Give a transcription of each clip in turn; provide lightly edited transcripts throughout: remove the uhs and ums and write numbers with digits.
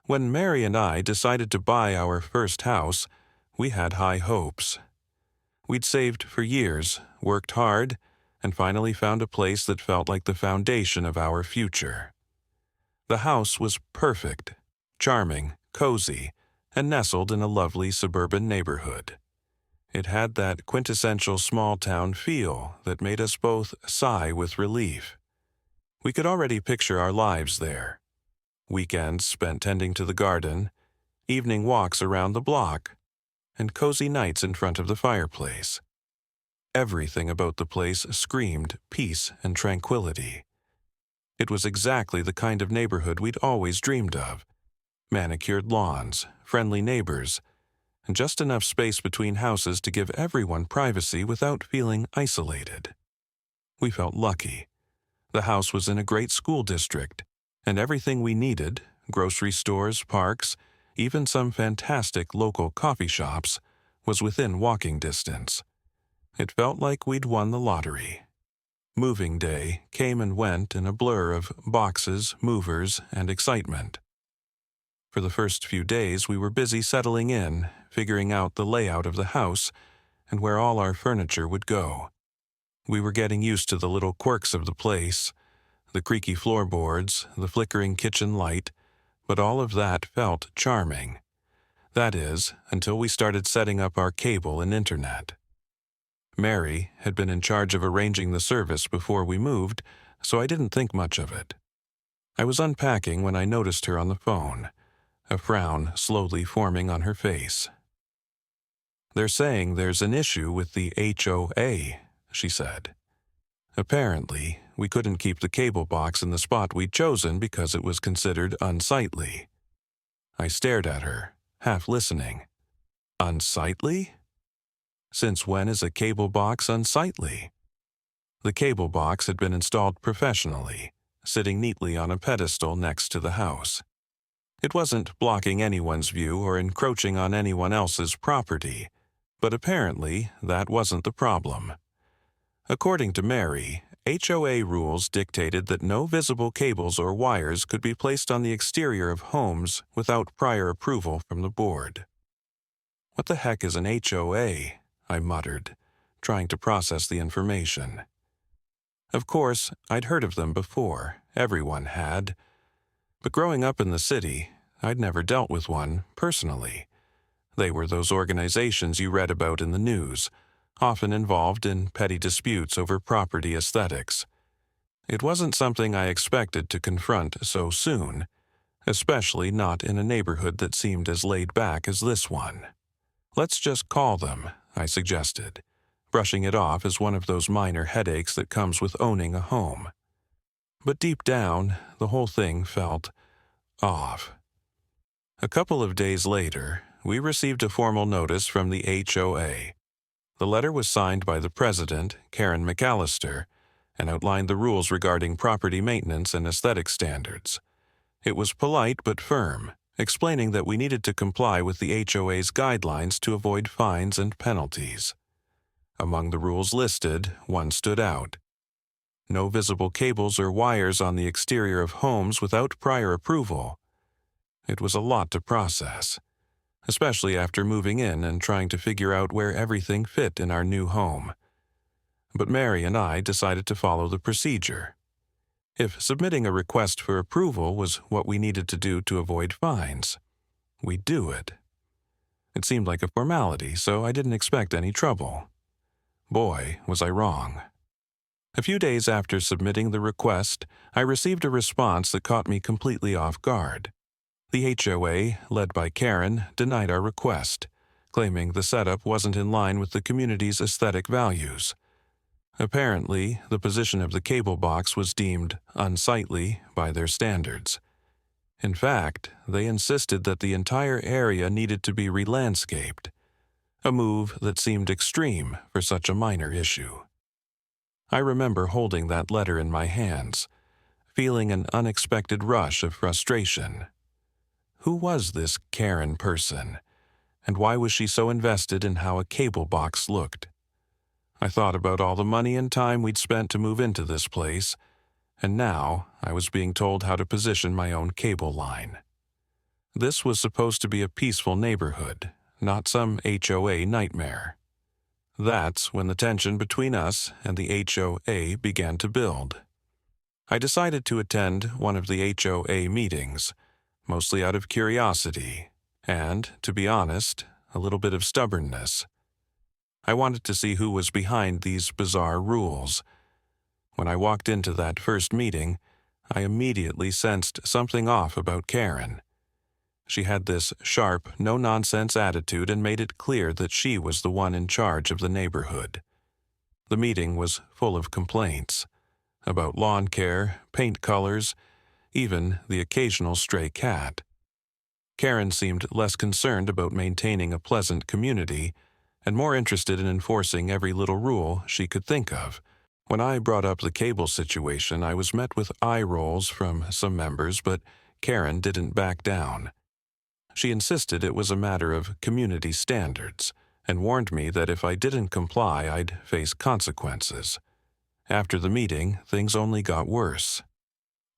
When Mary and I decided to buy our first house, we had high hopes. We'd saved for years, worked hard, and finally found a place that felt like the foundation of our future. The house was perfect, charming, cozy, and nestled in a lovely suburban neighborhood. It had that quintessential small-town feel that made us both sigh with relief. We could already picture our lives there. Weekends spent tending to the garden, evening walks around the block, and cozy nights in front of the fireplace. Everything about the place screamed peace and tranquility. It was exactly the kind of neighborhood we'd always dreamed of. Manicured lawns, friendly neighbors, and just enough space between houses to give everyone privacy without feeling isolated. We felt lucky. The house was in a great school district, and everything we needed, grocery stores, parks, even some fantastic local coffee shops, was within walking distance. It felt like we'd won the lottery. Moving day came and went in a blur of boxes, movers, and excitement. For the first few days, we were busy settling in, figuring out the layout of the house and where all our furniture would go. We were getting used to the little quirks of the place, the creaky floorboards, the flickering kitchen light, but all of that felt charming. That is, until we started setting up our cable and internet. Mary had been in charge of arranging the service before we moved, so I didn't think much of it. I was unpacking when I noticed her on the phone, a frown slowly forming on her face. "They're saying there's an issue with the HOA," she said. Apparently, we couldn't keep the cable box in the spot we'd chosen because it was considered unsightly. I stared at her, half listening. Unsightly? Since when is a cable box unsightly? The cable box had been installed professionally, sitting neatly on a pedestal next to the house. It wasn't blocking anyone's view or encroaching on anyone else's property, but apparently that wasn't the problem. According to Mary, HOA rules dictated that no visible cables or wires could be placed on the exterior of homes without prior approval from the board. "What the heck is an HOA?" I muttered, trying to process the information. Of course, I'd heard of them before, everyone had. But growing up in the city, I'd never dealt with one personally. They were those organizations you read about in the news, often involved in petty disputes over property aesthetics. It wasn't something I expected to confront so soon, especially not in a neighborhood that seemed as laid back as this one. "Let's just call them," I suggested, brushing it off as one of those minor headaches that comes with owning a home. But deep down, the whole thing felt off. A couple of days later, we received a formal notice from the HOA. The letter was signed by the president, Karen McAllister, and outlined the rules regarding property maintenance and aesthetic standards. It was polite but firm, explaining that we needed to comply with the HOA's guidelines to avoid fines and penalties. Among the rules listed, one stood out. No visible cables or wires on the exterior of homes without prior approval. It was a lot to process, especially after moving in and trying to figure out where everything fit in our new home. But Mary and I decided to follow the procedure. If submitting a request for approval was what we needed to do to avoid fines, we'd do it. It seemed like a formality, so I didn't expect any trouble. Boy, was I wrong. A few days after submitting the request, I received a response that caught me completely off guard. The HOA, led by Karen, denied our request, claiming the setup wasn't in line with the community's aesthetic values. Apparently, the position of the cable box was deemed unsightly by their standards. In fact, they insisted that the entire area needed to be re-landscaped, a move that seemed extreme for such a minor issue. I remember holding that letter in my hands, feeling an unexpected rush of frustration. Who was this Karen person, and why was she so invested in how a cable box looked? I thought about all the money and time we'd spent to move into this place, and now I was being told how to position my own cable line. This was supposed to be a peaceful neighborhood, not some HOA nightmare. That's when the tension between us and the HOA began to build. I decided to attend one of the HOA meetings, mostly out of curiosity and, to be honest, a little bit of stubbornness. I wanted to see who was behind these bizarre rules. When I walked into that first meeting, I immediately sensed something off about Karen. She had this sharp, no-nonsense attitude and made it clear that she was the one in charge of the neighborhood. The meeting was full of complaints about lawn care, paint colors, even the occasional stray cat. Karen seemed less concerned about maintaining a pleasant community and more interested in enforcing every little rule she could think of. When I brought up the cable situation, I was met with eye rolls from some members, but Karen didn't back down. She insisted it was a matter of community standards and warned me that if I didn't comply, I'd face consequences. After the meeting, things only got worse.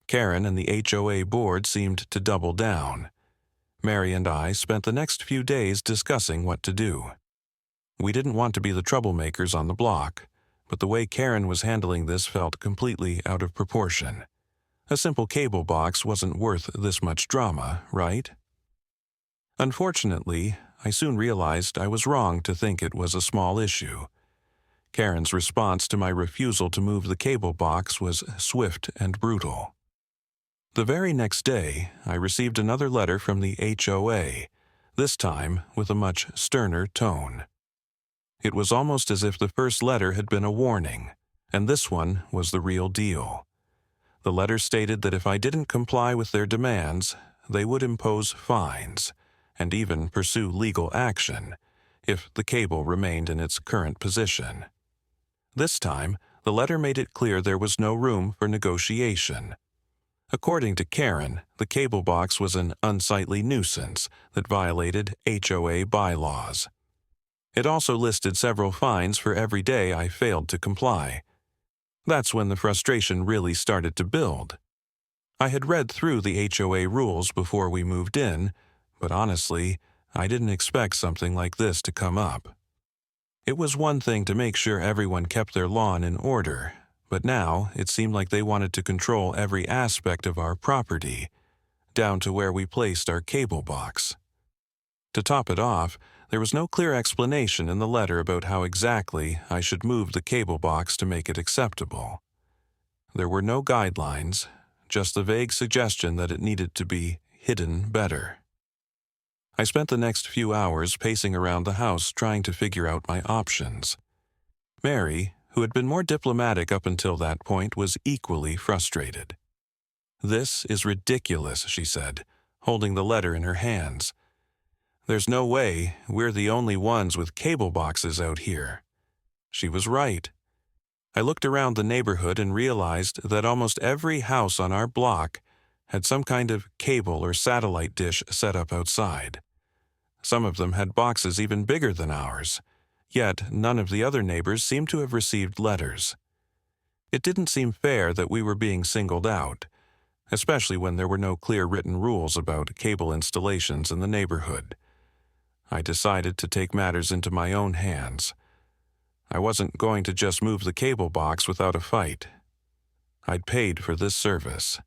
Karen and the HOA board seemed to double down. Mary and I spent the next few days discussing what to do. We didn't want to be the troublemakers on the block, but the way Karen was handling this felt completely out of proportion. A simple cable box wasn't worth this much drama, right? Unfortunately, I soon realized I was wrong to think it was a small issue. Karen's response to my refusal to move the cable box was swift and brutal. The very next day, I received another letter from the HOA, this time with a much sterner tone. It was almost as if the first letter had been a warning, and this one was the real deal. The letter stated that if I didn't comply with their demands, they would impose fines and even pursue legal action if the cable remained in its current position. This time, the letter made it clear there was no room for negotiation. According to Karen, the cable box was an unsightly nuisance that violated HOA bylaws. It also listed several fines for every day I failed to comply. That's when the frustration really started to build. I had read through the HOA rules before we moved in, but honestly, I didn't expect something like this to come up. It was one thing to make sure everyone kept their lawn in order, but now it seemed like they wanted to control every aspect of our property, down to where we placed our cable box. To top it off, there was no clear explanation in the letter about how exactly I should move the cable box to make it acceptable. There were no guidelines, just the vague suggestion that it needed to be hidden better. I spent the next few hours pacing around the house trying to figure out my options. Mary, who had been more diplomatic up until that point, was equally frustrated. "This is ridiculous," she said, holding the letter in her hands. "There's no way we're the only ones with cable boxes out here." She was right. I looked around the neighborhood and realized that almost every house on our block had some kind of cable or satellite dish set up outside. Some of them had boxes even bigger than ours, yet none of the other neighbors seemed to have received letters. It didn't seem fair that we were being singled out, especially when there were no clear written rules about cable installations in the neighborhood. I decided to take matters into my own hands. I wasn't going to just move the cable box without a fight. I'd paid for this service,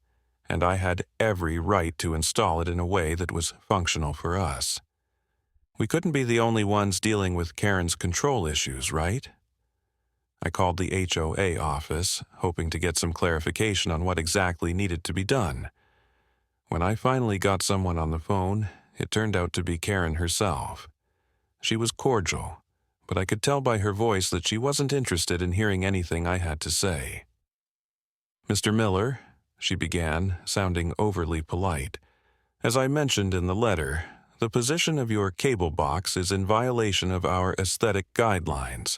and I had every right to install it in a way that was functional for us. We couldn't be the only ones dealing with Karen's control issues, right? I called the HOA office, hoping to get some clarification on what exactly needed to be done. When I finally got someone on the phone, it turned out to be Karen herself. She was cordial, but I could tell by her voice that she wasn't interested in hearing anything I had to say. "Mr. Miller," she began, sounding overly polite, "as I mentioned in the letter, the position of your cable box is in violation of our aesthetic guidelines.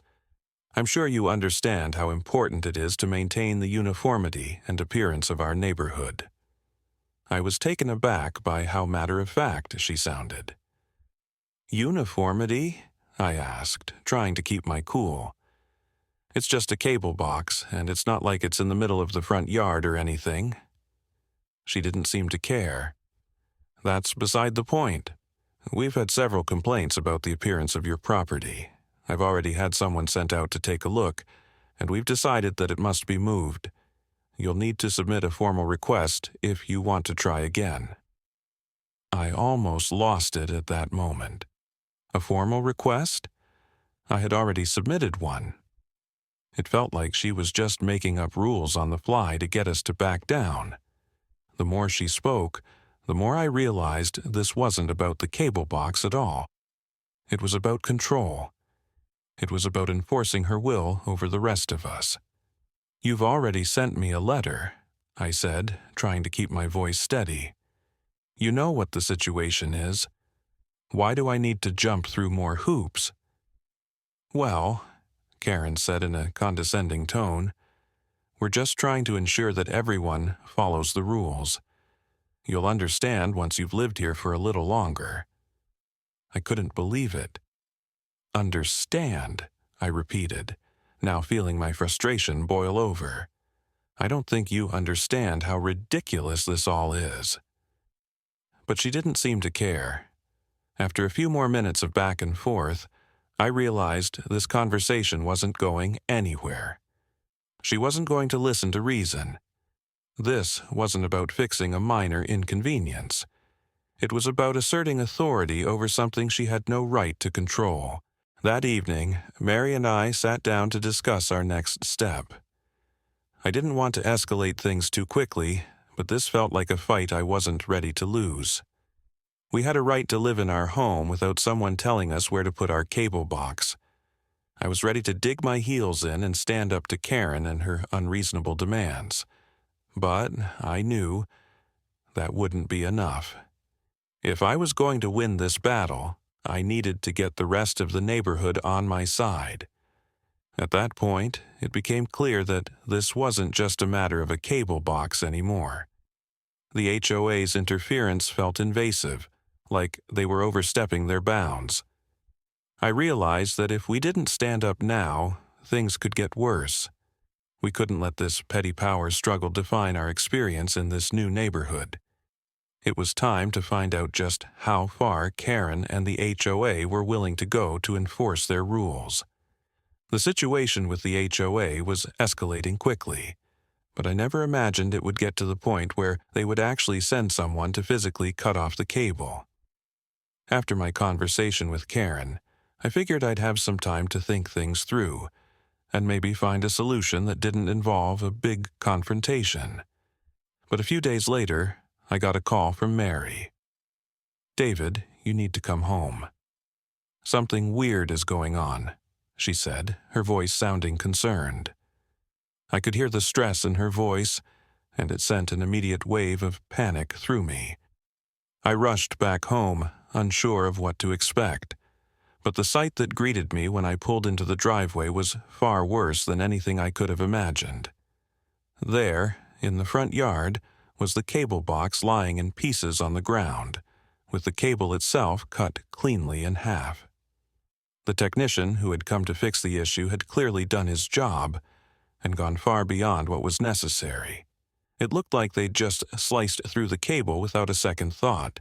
I'm sure you understand how important it is to maintain the uniformity and appearance of our neighborhood." I was taken aback by how matter-of-fact she sounded. "Uniformity?" I asked, trying to keep my cool. "It's just a cable box, and it's not like it's in the middle of the front yard or anything." She didn't seem to care. That's beside the point. We've had several complaints about the appearance of your property. I've already had someone sent out to take a look, and we've decided that it must be moved. You'll need to submit a formal request if you want to try again." I almost lost it at that moment. A formal request? I had already submitted one. It felt like she was just making up rules on the fly to get us to back down. The more she spoke, the more I realized this wasn't about the cable box at all. It was about control. It was about enforcing her will over the rest of us. "You've already sent me a letter," I said, trying to keep my voice steady. "You know what the situation is. Why do I need to jump through more hoops?" "Well," Karen said in a condescending tone, "we're just trying to ensure that everyone follows the rules. You'll understand once you've lived here for a little longer." I couldn't believe it. "Understand," I repeated, now feeling my frustration boil over. "I don't think you understand how ridiculous this all is." But she didn't seem to care. After a few more minutes of back and forth, I realized this conversation wasn't going anywhere. She wasn't going to listen to reason. This wasn't about fixing a minor inconvenience. It was about asserting authority over something she had no right to control. That evening, Mary and I sat down to discuss our next step. I didn't want to escalate things too quickly, but this felt like a fight I wasn't ready to lose. We had a right to live in our home without someone telling us where to put our cable box. I was ready to dig my heels in and stand up to Karen and her unreasonable demands. But I knew that wouldn't be enough. If I was going to win this battle, I needed to get the rest of the neighborhood on my side. At that point, it became clear that this wasn't just a matter of a cable box anymore. The HOA's interference felt invasive, like they were overstepping their bounds. I realized that if we didn't stand up now, things could get worse. We couldn't let this petty power struggle define our experience in this new neighborhood. It was time to find out just how far Karen and the HOA were willing to go to enforce their rules. The situation with the HOA was escalating quickly, but I never imagined it would get to the point where they would actually send someone to physically cut off the cable. After my conversation with Karen, I figured I'd have some time to think things through, and maybe find a solution that didn't involve a big confrontation. But a few days later, I got a call from Mary. "David, you need to come home. Something weird is going on," she said, her voice sounding concerned. I could hear the stress in her voice, and it sent an immediate wave of panic through me. I rushed back home, unsure of what to expect. But the sight that greeted me when I pulled into the driveway was far worse than anything I could have imagined. There, in the front yard, was the cable box lying in pieces on the ground, with the cable itself cut cleanly in half. The technician who had come to fix the issue had clearly done his job and gone far beyond what was necessary. It looked like they'd just sliced through the cable without a second thought,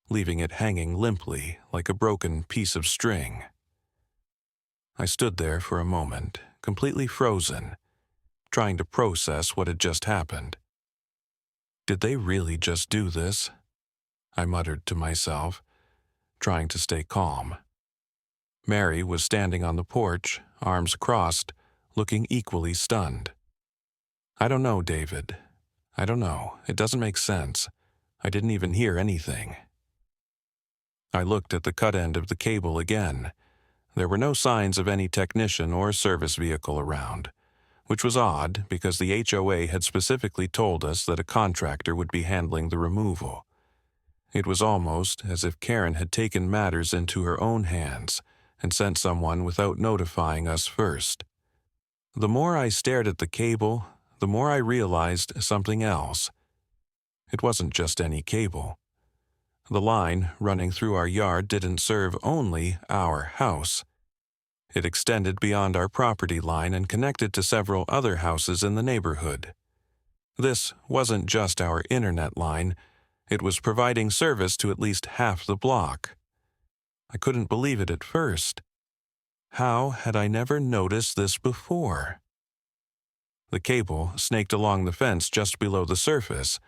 leaving it hanging limply like a broken piece of string. I stood there for a moment, completely frozen, trying to process what had just happened. Did they really just do this? I muttered to myself, trying to stay calm. Mary was standing on the porch, arms crossed, looking equally stunned. "I don't know, David. I don't know. It doesn't make sense. I didn't even hear anything." I looked at the cut end of the cable again. There were no signs of any technician or service vehicle around, which was odd because the HOA had specifically told us that a contractor would be handling the removal. It was almost as if Karen had taken matters into her own hands and sent someone without notifying us first. The more I stared at the cable, the more I realized something else. It wasn't just any cable. The line running through our yard didn't serve only our house. It extended beyond our property line and connected to several other houses in the neighborhood. This wasn't just our internet line, It was providing service to at least half the block. I couldn't believe it at first. How had I never noticed this before? The cable snaked along the fence just below the surface,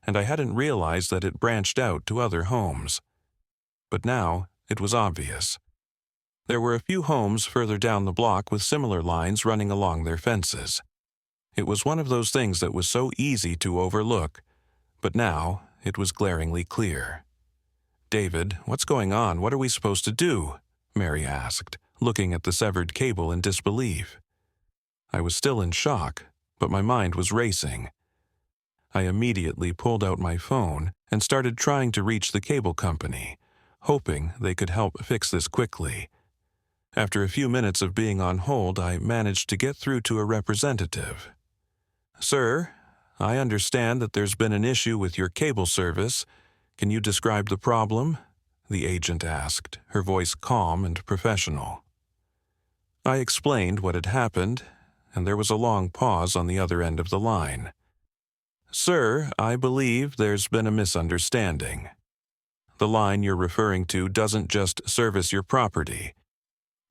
and I hadn't realized that it branched out to other homes. But now it was obvious. There were a few homes further down the block with similar lines running along their fences. It was one of those things that was so easy to overlook, but now it was glaringly clear. "David, what's going on? What are we supposed to do?" Mary asked, looking at the severed cable in disbelief. I was still in shock, but my mind was racing. I immediately pulled out my phone and started trying to reach the cable company, hoping they could help fix this quickly. After a few minutes of being on hold, I managed to get through to a representative. "Sir, I understand that there's been an issue with your cable service. Can you describe the problem?" the agent asked, her voice calm and professional. I explained what had happened, and there was a long pause on the other end of the line. "Sir, I believe there's been a misunderstanding. The line you're referring to doesn't just service your property.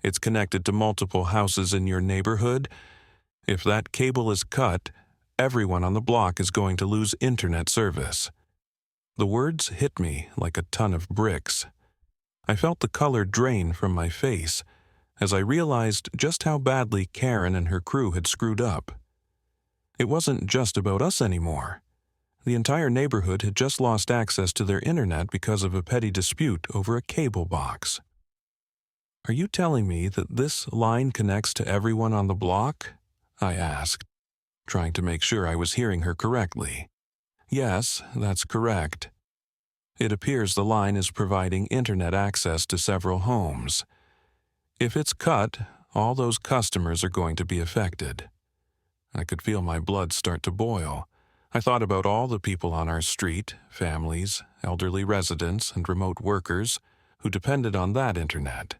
It's connected to multiple houses in your neighborhood. If that cable is cut, everyone on the block is going to lose internet service." The words hit me like a ton of bricks. I felt the color drain from my face as I realized just how badly Karen and her crew had screwed up. It wasn't just about us anymore. The entire neighborhood had just lost access to their internet because of a petty dispute over a cable box. "Are you telling me that this line connects to everyone on the block?" I asked, trying to make sure I was hearing her correctly. "Yes, that's correct. It appears the line is providing internet access to several homes. If it's cut, all those customers are going to be affected." I could feel my blood start to boil. I thought about all the people on our street, families, elderly residents, and remote workers who depended on that internet.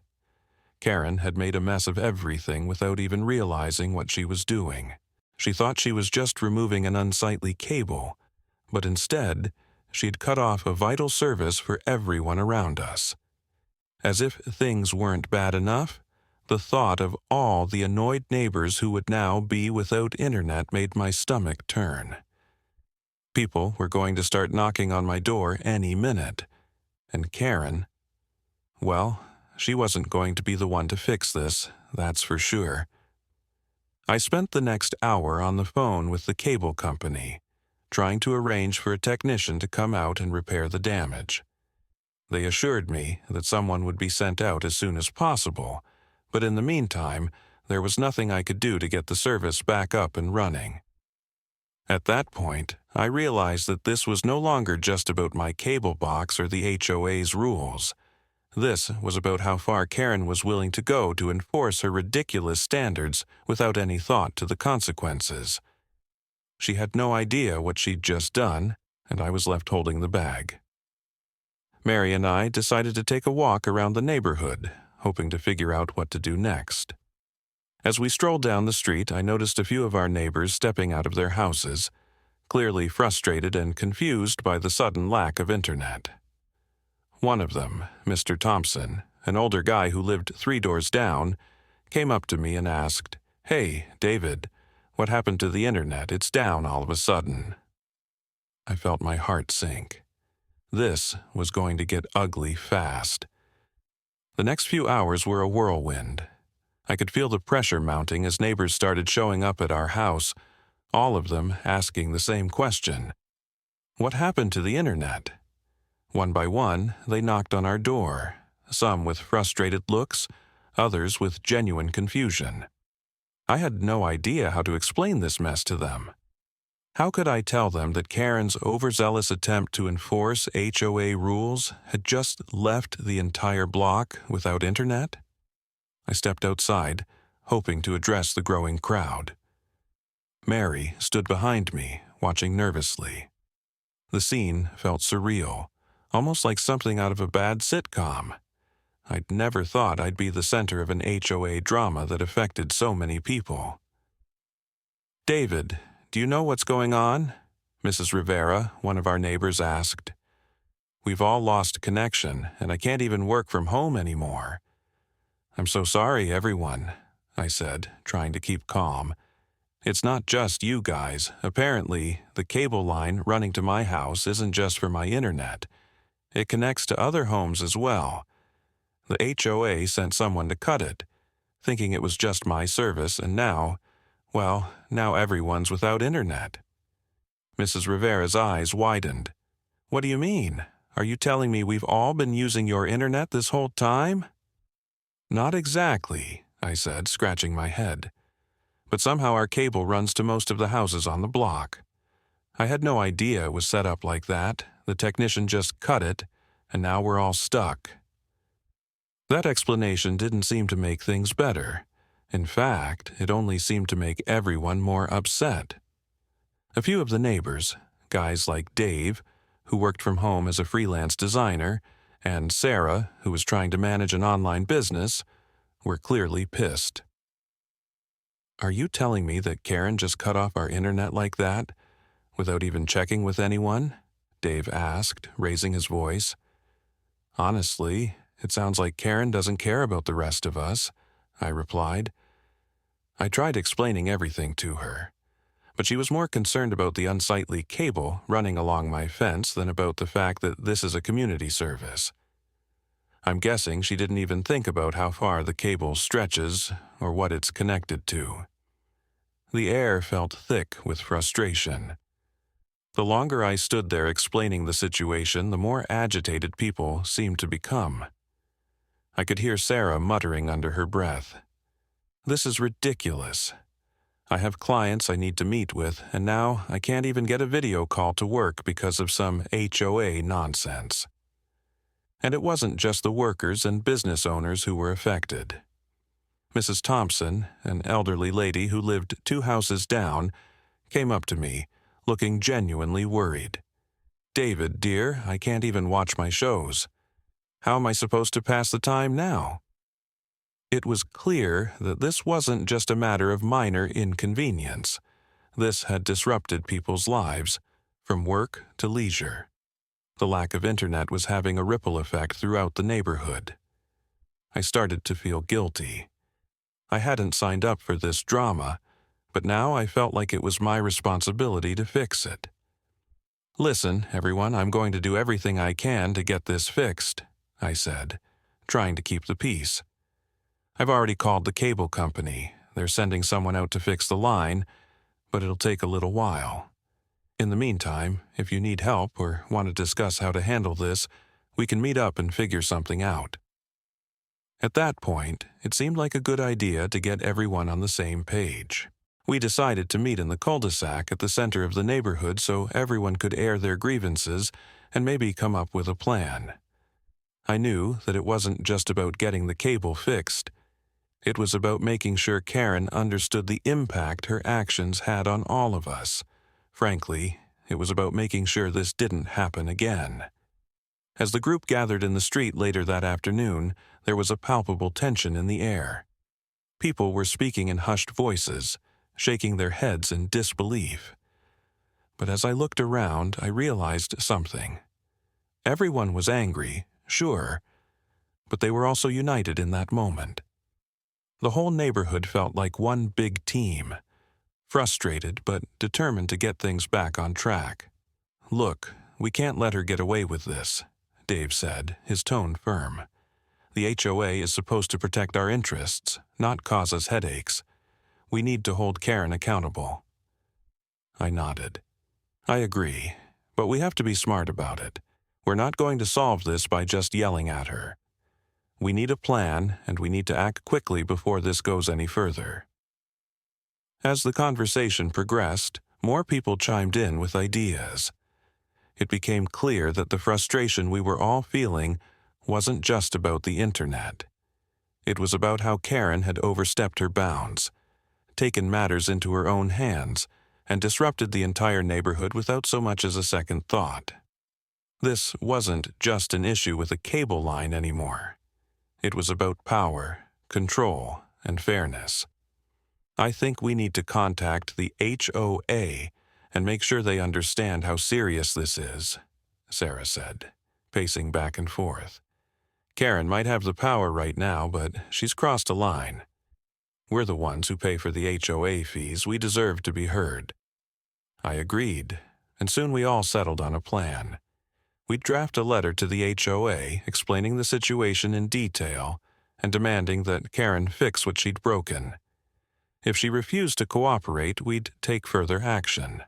Karen had made a mess of everything without even realizing what she was doing. She thought she was just removing an unsightly cable, but instead, she'd cut off a vital service for everyone around us. As if things weren't bad enough, the thought of all the annoyed neighbors who would now be without internet made my stomach turn. People were going to start knocking on my door any minute. And Karen, well, she wasn't going to be the one to fix this, that's for sure. I spent the next hour on the phone with the cable company, trying to arrange for a technician to come out and repair the damage. They assured me that someone would be sent out as soon as possible, but in the meantime, there was nothing I could do to get the service back up and running. At that point, I realized that this was no longer just about my cable box or the HOA's rules. This was about how far Karen was willing to go to enforce her ridiculous standards without any thought to the consequences. She had no idea what she'd just done, and I was left holding the bag. Mary and I decided to take a walk around the neighborhood, hoping to figure out what to do next. As we strolled down the street, I noticed a few of our neighbors stepping out of their houses, clearly frustrated and confused by the sudden lack of internet. One of them, Mr. Thompson, an older guy who lived 3 doors down, came up to me and asked, "Hey, David, what happened to the internet? It's down all of a sudden." I felt my heart sink. This was going to get ugly fast. The next few hours were a whirlwind. I could feel the pressure mounting as neighbors started showing up at our house, all of them asking the same question. What happened to the internet? One by one, they knocked on our door, some with frustrated looks, others with genuine confusion. I had no idea how to explain this mess to them. How could I tell them that Karen's overzealous attempt to enforce HOA rules had just left the entire block without internet? I stepped outside, hoping to address the growing crowd. Mary stood behind me, watching nervously. The scene felt surreal, almost like something out of a bad sitcom. I'd never thought I'd be the center of an HOA drama that affected so many people. "David, do you know what's going on?" Mrs. Rivera, one of our neighbors, asked. We've all lost connection, and I can't even work from home anymore. I'm so sorry, everyone, I said, trying to keep calm. It's not just you guys. Apparently, the cable line running to my house isn't just for my internet. It connects to other homes as well. The HOA sent someone to cut it, thinking it was just my service, and now everyone's without internet. Mrs. Rivera's eyes widened. What do you mean? Are you telling me we've all been using your internet this whole time? Not exactly, I said, scratching my head. But somehow our cable runs to most of the houses on the block. I had no idea it was set up like that. The technician just cut it, and now we're all stuck. That explanation didn't seem to make things better. In fact, it only seemed to make everyone more upset. A few of the neighbors, guys like Dave, who worked from home as a freelance designer, and Sarah, who was trying to manage an online business, were clearly pissed. Are you telling me that Karen just cut off our internet like that, without even checking with anyone? Dave asked, raising his voice. Honestly, it sounds like Karen doesn't care about the rest of us, I replied. I tried explaining everything to her, but she was more concerned about the unsightly cable running along my fence than about the fact that this is a community service. I'm guessing she didn't even think about how far the cable stretches or what it's connected to. The air felt thick with frustration. The longer I stood there explaining the situation, the more agitated people seemed to become. I could hear Sarah muttering under her breath. This is ridiculous. I have clients I need to meet with, and now I can't even get a video call to work because of some HOA nonsense. And it wasn't just the workers and business owners who were affected. Mrs. Thompson, an elderly lady who lived 2 houses down, came up to me, looking genuinely worried. David, dear, I can't even watch my shows. How am I supposed to pass the time now? It was clear that this wasn't just a matter of minor inconvenience. This had disrupted people's lives, from work to leisure. The lack of internet was having a ripple effect throughout the neighborhood. I started to feel guilty. I hadn't signed up for this drama, but now I felt like it was my responsibility to fix it. Listen, everyone, I'm going to do everything I can to get this fixed, I said, trying to keep the peace. I've already called the cable company. They're sending someone out to fix the line, but it'll take a little while. In the meantime, if you need help or want to discuss how to handle this, we can meet up and figure something out. At that point, it seemed like a good idea to get everyone on the same page. We decided to meet in the cul-de-sac at the center of the neighborhood so everyone could air their grievances and maybe come up with a plan. I knew that it wasn't just about getting the cable fixed. It was about making sure Karen understood the impact her actions had on all of us. Frankly, it was about making sure this didn't happen again. As the group gathered in the street later that afternoon, there was a palpable tension in the air. People were speaking in hushed voices, shaking their heads in disbelief. But as I looked around, I realized something. Everyone was angry, sure, but they were also united in that moment. The whole neighborhood felt like one big team, frustrated but determined to get things back on track. Look, we can't let her get away with this, Dave said, his tone firm. The HOA is supposed to protect our interests, not cause us headaches. We need to hold Karen accountable. I nodded. I agree, but we have to be smart about it. We're not going to solve this by just yelling at her. We need a plan, and we need to act quickly before this goes any further. As the conversation progressed, more people chimed in with ideas. It became clear that the frustration we were all feeling wasn't just about the internet. It was about how Karen had overstepped her bounds, taken matters into her own hands, and disrupted the entire neighborhood without so much as a second thought. This wasn't just an issue with a cable line anymore. It was about power, control, and fairness. I think we need to contact the HOA and make sure they understand how serious this is, Sarah said. pacing back and forth. Karen might have the power right now, but she's crossed a line. We're the ones who pay for the HOA fees. We deserve to be heard. I agreed, and soon we all settled on a plan. We'd draft a letter to the HOA explaining the situation in detail and demanding that Karen fix what she'd broken. If she refused to cooperate, we'd take further action.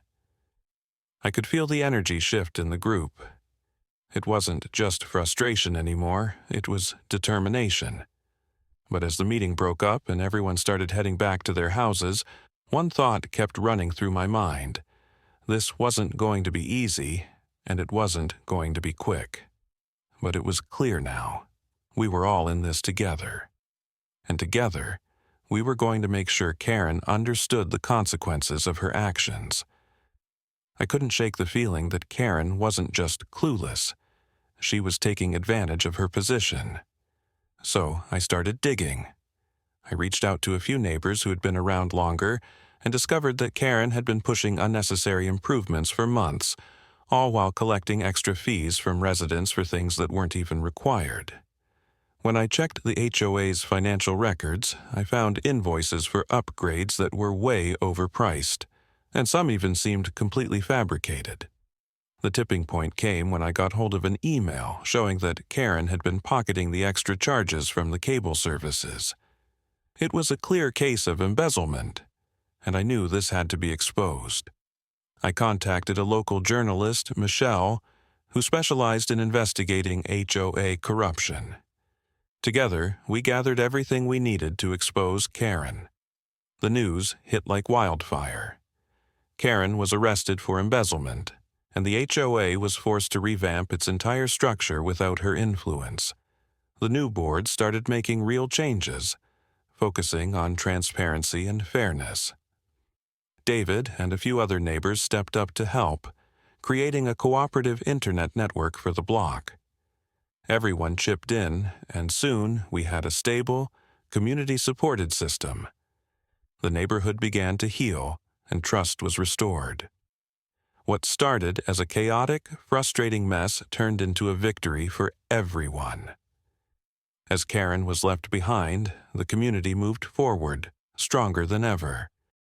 I could feel the energy shift in the group. It wasn't just frustration anymore, it was determination. But as the meeting broke up and everyone started heading back to their houses, one thought kept running through my mind. This wasn't going to be easy, and it wasn't going to be quick. But it was clear now. We were all in this together. And together, we were going to make sure Karen understood the consequences of her actions. I couldn't shake the feeling that Karen wasn't just clueless. She was taking advantage of her position. So I started digging. I reached out to a few neighbors who had been around longer and discovered that Karen had been pushing unnecessary improvements for months, all while collecting extra fees from residents for things that weren't even required. When I checked the HOA's financial records, I found invoices for upgrades that were way overpriced, and some even seemed completely fabricated. The tipping point came when I got hold of an email showing that Karen had been pocketing the extra charges from the cable services. It was a clear case of embezzlement, and I knew this had to be exposed. I contacted a local journalist, Michelle, who specialized in investigating HOA corruption. Together, we gathered everything we needed to expose Karen. The news hit like wildfire. Karen was arrested for embezzlement, and the HOA was forced to revamp its entire structure without her influence. The new board started making real changes, focusing on transparency and fairness. David and a few other neighbors stepped up to help, creating a cooperative internet network for the block. Everyone chipped in, and soon we had a stable, community-supported system. The neighborhood began to heal, and trust was restored. What started as a chaotic, frustrating mess turned into a victory for everyone. As Karen was left behind, the community moved forward, stronger than ever.